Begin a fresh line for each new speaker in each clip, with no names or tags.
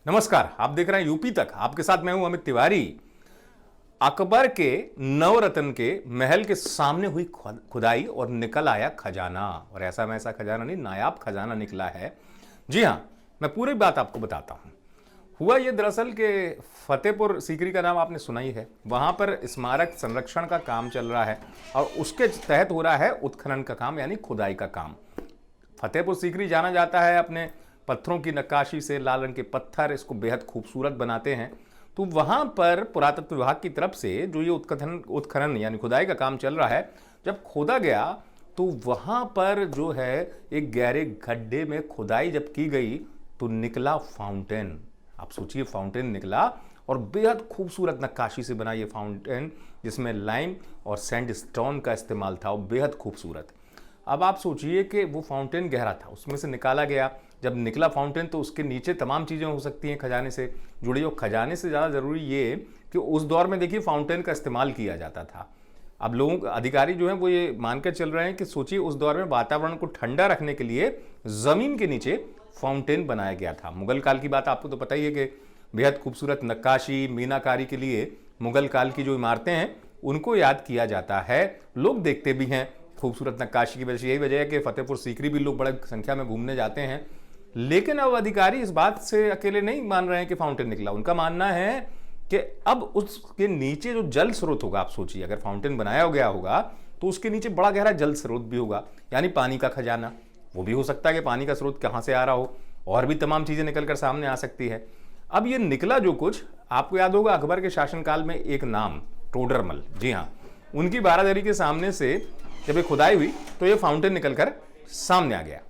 नमस्कार, आप देख रहे हैं यूपी तक। आपके साथ मैं हूं अमित तिवारी। अकबर के नवरत्न के महल के सामने हुई खुदाई और निकल आया खजाना। और ऐसा वैसा खजाना नहीं, नायाब खजाना निकला है। जी हां, मैं पूरी बात आपको बताता हूं। हुआ ये दरअसल के फतेहपुर सीकरी का नाम आपने सुना ही है। वहां पर स्मारक संरक्षण का काम चल रहा है और उसके तहत हो रहा है उत्खनन का काम, यानी खुदाई का काम। फतेहपुर सीकरी जाना जाता है अपने पत्थरों की नक्काशी से। लाल रंग के पत्थर इसको बेहद खूबसूरत बनाते हैं। तो वहां पर पुरातत्व विभाग की तरफ से जो ये उत्खनन यानी खुदाई का काम चल रहा है, जब खोदा गया तो वहां पर जो है एक गहरे गड्ढे में खुदाई जब की गई तो निकला फाउंटेन। आप सोचिए, फाउंटेन निकला और बेहद खूबसूरत नक्काशी से बना ये फाउंटेन, जिसमें लाइम और सैंडस्टोन का इस्तेमाल था, और बेहद खूबसूरत। अब आप सोचिए कि वो फाउंटेन गहरा था, उसमें से निकाला गया। जब निकला फाउंटेन तो उसके नीचे तमाम चीज़ें हो सकती हैं खजाने से जुड़ी। और खजाने से ज़्यादा ज़रूरी ये कि उस दौर में देखिए फाउंटेन का इस्तेमाल किया जाता था। अब लोगों अधिकारी जो हैं वो ये मानकर चल रहे हैं कि सोचिए, उस दौर में वातावरण को ठंडा रखने के लिए ज़मीन के नीचे फाउंटेन बनाया गया था। मुगल काल की बात आपको तो पता ही है कि बेहद खूबसूरत नक्काशी मीनाकारी के लिए मुगल काल की जो इमारतें हैं उनको याद किया जाता है। लोग देखते भी हैं खूबसूरत नक्काशी की वजह से। यही वजह है कि फतेहपुर सीकरी भी लोग बड़ी संख्या में घूमने जाते हैं। लेकिन अब अधिकारी इस बात से अकेले नहीं मान रहे हैं कि फाउंटेन निकला। उनका मानना है कि अब उसके नीचे जो जल स्रोत होगा, आप सोचिए अगर फाउंटेन बनाया गया होगा तो उसके नीचे बड़ा गहरा जल स्रोत भी होगा, यानी पानी का खजाना। वो भी हो सकता है कि पानी का स्रोत कहाँ से आ रहा हो, और भी तमाम चीजें निकलकर सामने आ सकती है। अब ये निकला जो कुछ, आपको याद होगा अकबर के शासनकाल में एक नाम टोडरमल, जी हाँ, उनकी बारादरी के सामने से जब ये खुदाई हुई तो ये फाउंटेन निकलकर सामने आ गया।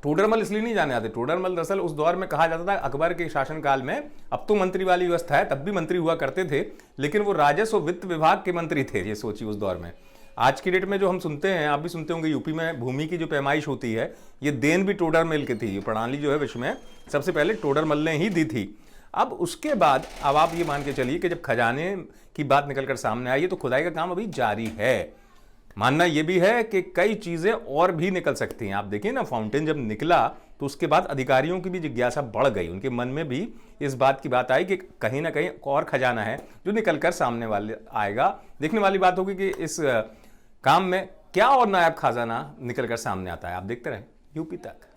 टोडरमल इसलिए नहीं जाने जाते। टोडरमल दरअसल उस दौर में कहा जाता था अकबर के शासनकाल में, अब तो मंत्री वाली व्यवस्था है, तब भी मंत्री हुआ करते थे, लेकिन वो राजस्व और वित्त विभाग के मंत्री थे। ये सोचिए उस दौर में। आज की डेट में जो हम सुनते हैं, आप भी सुनते होंगे, यूपी में भूमि की जो पैमाइश होती है, ये देन भी टोडरमल की थी। ये प्रणाली जो है विश्व में सबसे पहले टोडरमल ने ही दी थी। अब उसके बाद अब आप ये मान के चलिए कि जब खजाने की बात निकलकर सामने आई है तो खुदाई का काम अभी जारी है। मानना यह भी है कि कई चीजें और भी निकल सकती हैं। आप देखिए ना, फाउंटेन जब निकला तो उसके बाद अधिकारियों की भी जिज्ञासा बढ़ गई। उनके मन में भी इस बात की बात आई कि कहीं ना कहीं और खजाना है जो निकलकर सामने वाले आएगा। देखने वाली बात होगी कि इस काम में क्या और नायाब खजाना निकलकर सामने आता है। आप देखते रहें यूपी तक।